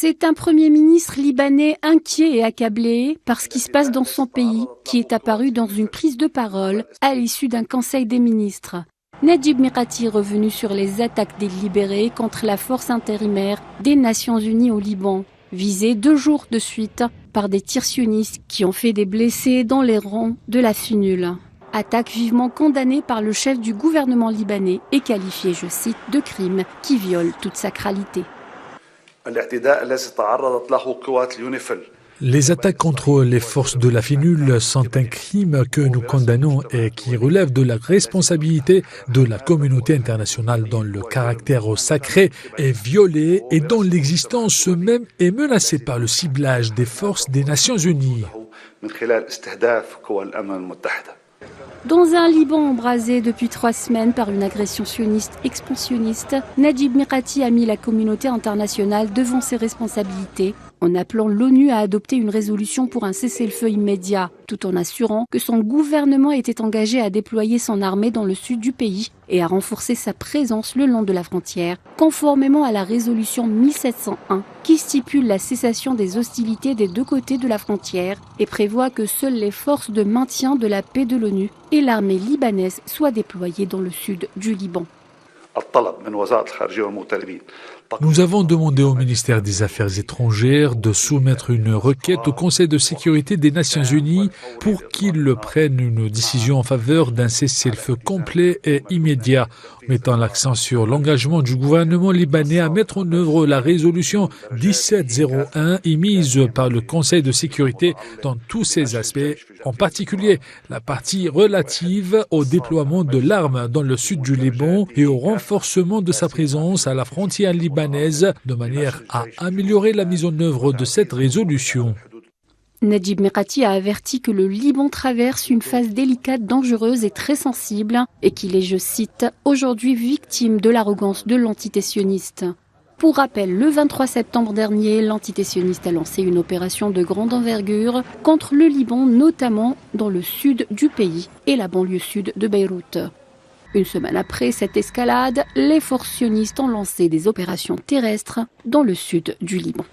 C'est un Premier ministre libanais inquiet et accablé par ce qui se passe dans son pays, qui est apparu dans une prise de parole à l'issue d'un conseil des ministres. Najib Mikati est revenu sur les attaques délibérées contre la force intérimaire des Nations Unies au Liban, visée 2 jours de suite par des tirs sionistes qui ont fait des blessés dans les rangs de la FNUL. Attaque vivement condamnée par le chef du gouvernement libanais et qualifiée, je cite, de crime qui viole toute sacralité. Les attaques contre les forces de la FNUL sont un crime que nous condamnons et qui relève de la responsabilité de la communauté internationale dont le caractère sacré est violé et dont l'existence même est menacée par le ciblage des forces des Nations Unies. Dans un Liban embrasé depuis 3 semaines par une agression sioniste expansionniste, Najib Mikati a mis la communauté internationale devant ses responsabilités en appelant l'ONU à adopter une résolution pour un cessez-le-feu immédiat, tout en assurant que son gouvernement était engagé à déployer son armée dans le sud du pays et à renforcer sa présence le long de la frontière, conformément à la résolution 1701 qui stipule la cessation des hostilités des 2 côtés de la frontière et prévoit que seules les forces de maintien de la paix de l'ONU et l'armée libanaise soient déployées dans le sud du Liban. Nous avons demandé au ministère des Affaires étrangères de soumettre une requête au Conseil de sécurité des Nations Unies pour qu'il prenne une décision en faveur d'un cessez-le-feu complet et immédiat, mettant l'accent sur l'engagement du gouvernement libanais à mettre en œuvre la résolution 1701 émise par le Conseil de sécurité dans tous ses aspects, en particulier la partie relative au déploiement de l'arme dans le sud du Liban et au renforcement de sa présence à la frontière libanaise de manière à améliorer la mise en œuvre de cette résolution. Najib Mikati a averti que le Liban traverse une phase délicate, dangereuse et très sensible et qu'il est, je cite, aujourd'hui victime de l'arrogance de l'entité sioniste. Pour rappel, le 23 septembre dernier, l'entité sioniste a lancé une opération de grande envergure contre le Liban, notamment dans le sud du pays et la banlieue sud de Beyrouth. Une semaine après cette escalade, les forces sionistes ont lancé des opérations terrestres dans le sud du Liban.